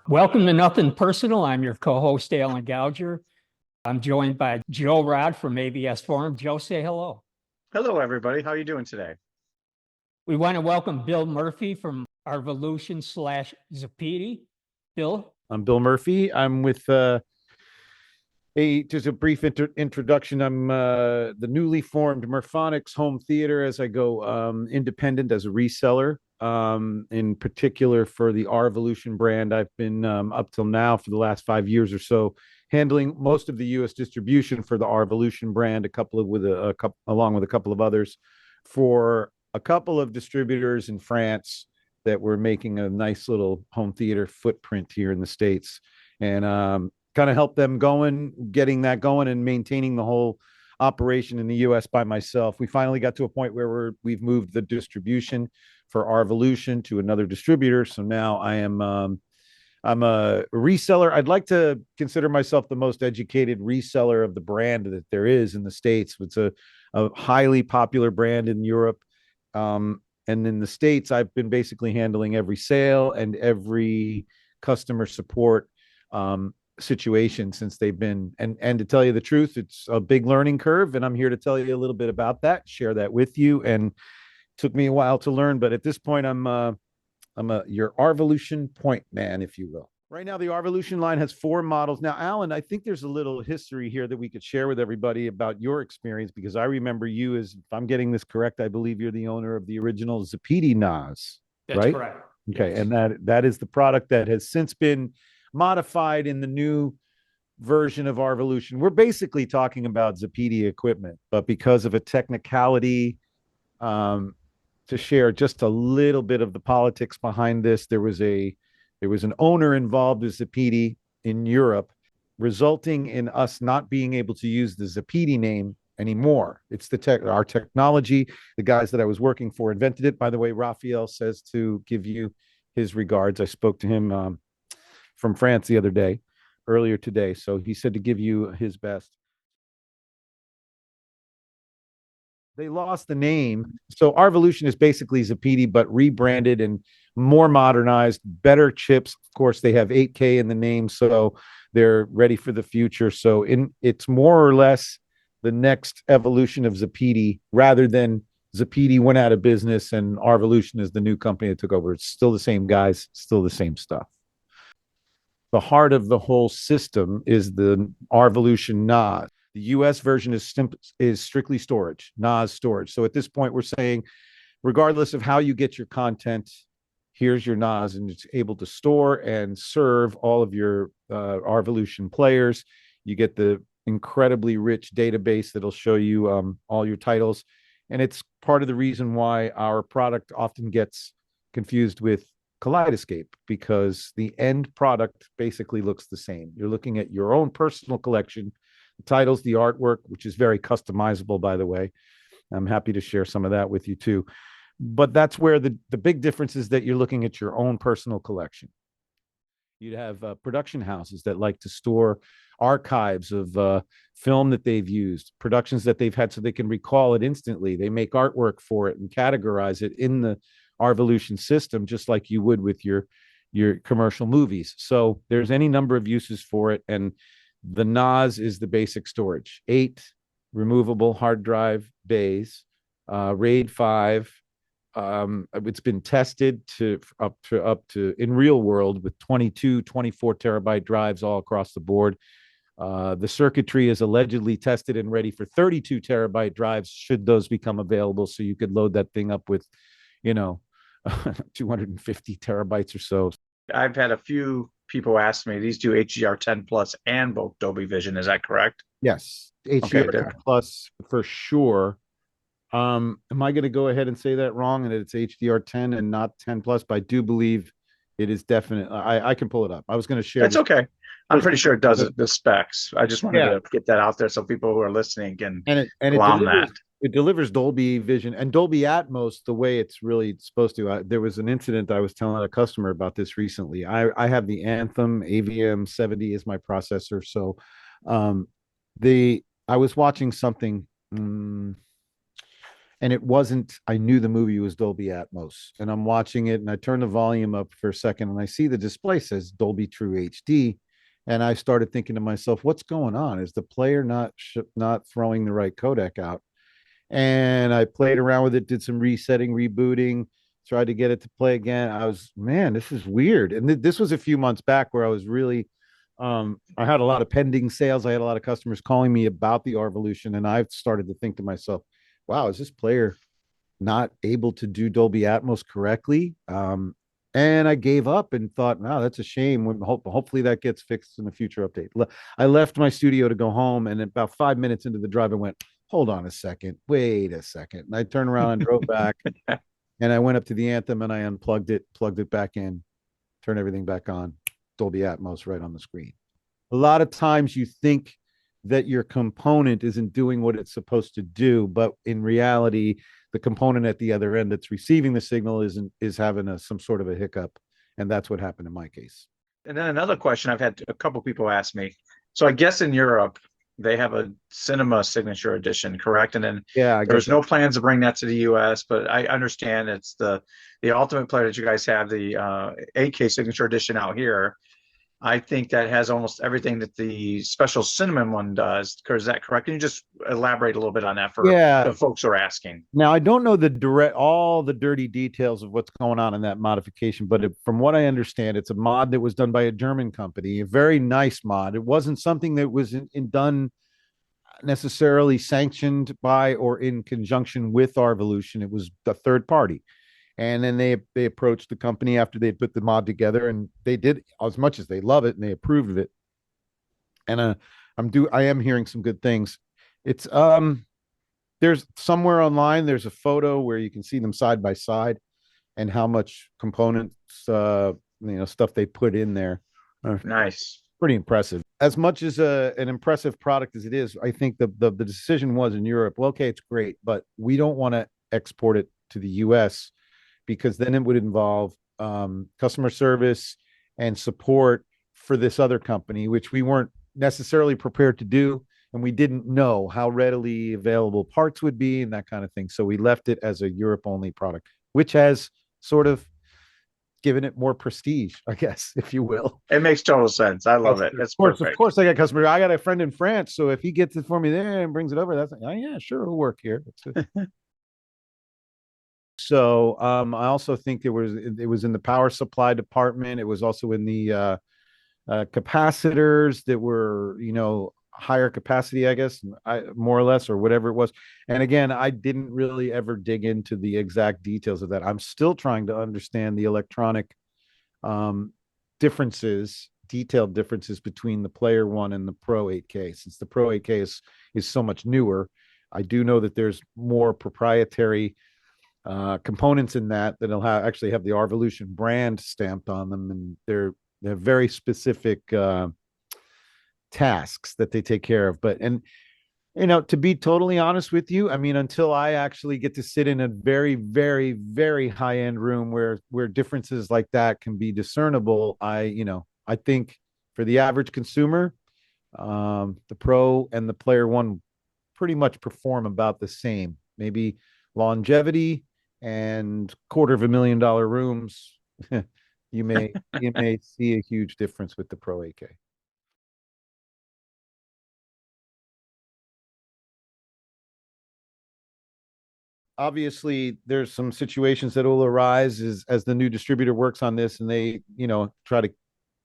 Welcome to Nothing Personal. I'm your co-host, Alan Gouger. I'm joined by Joe Rod from ABS Forum. Joe, say hello. Hello, everybody. How are you doing today? We want to welcome Bill Murphy from R-Volution / Zappiti. Bill? I'm Bill Murphy. I'm with just a brief introduction. I'm the newly formed Murphonics Home Theater as I go independent as a reseller. In particular for the R-Volution brand, I've been up till now for the last 5 years or so handling most of the U.S. distribution for the R-Volution brand, along with a couple of others for a couple of distributors in France that were making a nice little home theater footprint here in the States, and kind of help them getting that going and maintaining the whole operation in the U.S. by myself. We finally got to a point where we've moved the distribution for R-Volution to another distributor. So now I'm a reseller. I'd like to consider myself the most educated reseller of the brand that there is in the States. It's a highly popular brand in Europe. And in the States, I've been basically handling every sale and every customer support situation since they've been, and to tell you the truth, it's a big learning curve. And I'm here to tell you a little bit about that, share that with you. And it took me a while to learn, but at this point, I'm your R-Volution point man, if you will. Right now, the R-Volution line has 4 models. Now, Alan, I think there's a little history here that we could share with everybody about your experience, because I remember you as, if I'm getting this correct, I believe you're the owner of the original Zappiti NAS, That's right? correct. Okay, Yes. and that is the product that has since been modified in the new version of R-Volution. We're basically talking about Zappiti equipment, but because of a technicality, to share just a little bit of the politics behind this, there was an owner involved with Zappiti in Europe, resulting in us not being able to use the Zappiti name anymore. It's our technology. The guys that I was working for invented it. By the way, Raphael says to give you his regards. I spoke to him from France earlier today. So he said to give you his best. They lost the name. So R-Volution is basically Zappiti, but rebranded and more modernized, better chips. Of course, they have 8K in the name, so they're ready for the future. So it's more or less the next evolution of Zappiti, rather than Zappiti went out of business and R-Volution is the new company that took over. It's still the same guys, still the same stuff. The heart of the whole system is the R-Volution NAS. The US version is strictly storage, NAS storage. So at this point, we're saying, regardless of how you get your content, here's your NAS, and it's able to store and serve all of your R-Volution players. You get the incredibly rich database that'll show you all your titles. And it's part of the reason why our product often gets confused with Kaleidoscape, because the end product basically looks the same. You're looking at your own personal collection, the titles, the artwork, which is very customizable, by the way. I'm happy to share some of that with you too. But that's where the big difference is, that you're looking at your own personal collection. You'd have production houses that like to store archives of film that they've used, productions that they've had, so they can recall it instantly. They make artwork for it and categorize it in the R-Volution system, just like you would with your commercial movies. So there's any number of uses for it. And the NAS is the basic storage, 8 removable hard drive bays, RAID 5. It's been tested up to in real world with 22, 24 terabyte drives all across the board. The circuitry is allegedly tested and ready for 32 terabyte drives, should those become available. So you could load that thing up with, 250 terabytes or so. I've had a few people ask me, these do HDR10 Plus and both Dolby Vision. Is that correct? Yes, HDR10 Plus for sure. Am I going to go ahead and say that wrong, and that it's HDR10 and not 10 Plus? But I do believe it is definite. I can pull it up. I was going to share. That's okay. I'm pretty sure it does the specs. I just wanted to get that out there so people who are listening can glom that. It delivers Dolby Vision and Dolby Atmos the way it's really supposed to. There was an incident I was telling a customer about this recently. I have the Anthem AVM 70 as my processor. So I was watching something. and it wasn't, I knew the movie was Dolby Atmos, and I'm watching it and I turn the volume up for a second and I see the display says Dolby True HD. And I started thinking to myself, what's going on? Is the player not throwing the right codec out? And I played around with it, did some resetting, rebooting, tried to get it to play again. I was, man, this is weird. And this was a few months back where I was really, I had a lot of pending sales. I had a lot of customers calling me about the R-Volution, and I've started to think to myself, wow, is this player not able to do Dolby Atmos correctly? And I gave up and thought, wow, that's a shame. Hopefully that gets fixed in a future update. I left my studio to go home, and about 5 minutes into the drive, I went, hold on a second, wait a second. And I turned around and drove back, and I went up to the Anthem and I unplugged it, plugged it back in, turned everything back on, Dolby Atmos right on the screen. A lot of times you think that your component isn't doing what it's supposed to do, but in reality, the component at the other end that's receiving the signal is having some sort of a hiccup, and that's what happened in my case. And then another question I've had a couple people ask me. So I guess in Europe they have a cinema signature edition, correct? And then there's no plans to bring that to the US, but I understand it's the ultimate player that you guys have, the 8K signature edition out here. I think that has almost everything that the special cinnamon one does. Is that correct? Can you just elaborate a little bit on that for the folks who are asking? Now, I don't know all the dirty details of what's going on in that modification, but from what I understand, it's a mod that was done by a German company, a very nice mod. It wasn't something that was done necessarily sanctioned by or in conjunction with R-Volution. It was a third party. And then they approached the company after they put the mod together, and they did, as much as they love it and they approved of it. And I am hearing some good things. It's there's somewhere online there's a photo where you can see them side by side and how much components stuff they put in there. Nice. Pretty impressive. As much as an impressive product as it is, I think the decision was in Europe, well, okay, it's great, but we don't want to export it to the US, because then it would involve customer service and support for this other company, which we weren't necessarily prepared to do. And we didn't know how readily available parts would be and that kind of thing. So we left it as a Europe-only product, which has sort of given it more prestige, I guess, if you will. It makes total sense. I love it. Of course, I got customers. I got a friend in France, so if he gets it for me there and brings it over, that's like, oh yeah, sure, it'll work here. So I also think it was in the power supply department. It was also in the capacitors that were, higher capacity, I guess, more or less, or whatever it was. And again, I didn't really ever dig into the exact details of that. I'm still trying to understand the electronic detailed differences between the Player One and the Pro 8K. Since the Pro 8K is so much newer, I do know that there's more proprietary components in that'll actually have the R-Volution brand stamped on them, and they have very specific tasks that they take care of. But to be totally honest with you, I mean, until I actually get to sit in a very, very, very high end room where differences like that can be discernible, I think for the average consumer, the Pro and the Player One pretty much perform about the same. Maybe longevity and $250,000 rooms, you may see a huge difference with the Pro 8K. Obviously, there's some situations that will arise as the new distributor works on this, and they try to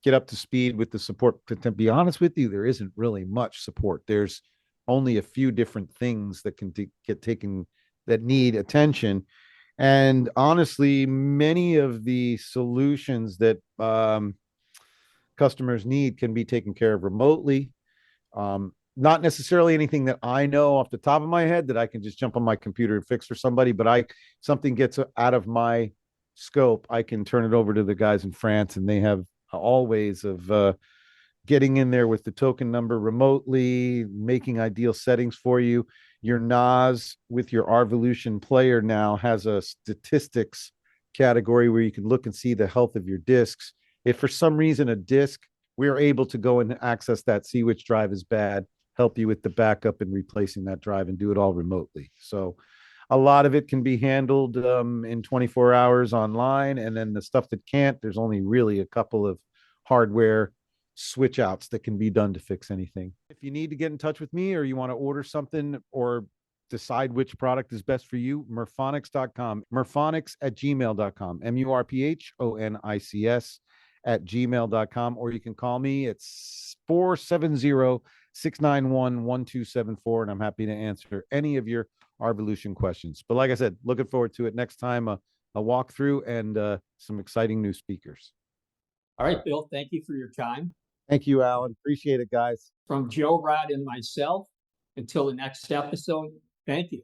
get up to speed with the support. To be honest with you, there isn't really much support. There's only a few different things that can get taken that need attention. And honestly, many of the solutions that customers need can be taken care of remotely. Not necessarily anything that I know off the top of my head that I can just jump on my computer and fix for somebody, but something gets out of my scope, I can turn it over to the guys in France, and they have all ways of getting in there with the token number remotely, making ideal settings for you. Your NAS with your R-Volution player now has a statistics category where you can look and see the health of your disks. If for some reason a disk, we're able to go and access that, see which drive is bad, help you with the backup and replacing that drive, and do it all remotely. So A lot of it can be handled in 24 hours online. And then the stuff that can't, there's only really a couple of hardware switch outs that can be done to fix anything. If you need to get in touch with me or you want to order something or decide which product is best for you, murphonics.com, murphonics@gmail.com, murphonics@gmail.com, or you can call me. It's 470-691-1274, and I'm happy to answer any of your R-Volution questions. But like I said, looking forward to it next time, a walkthrough and some exciting new speakers. All right, Bill, thank you for your time. Thank you, Alan. Appreciate it, guys. From Joe, Rod, and myself, until the next episode, thank you.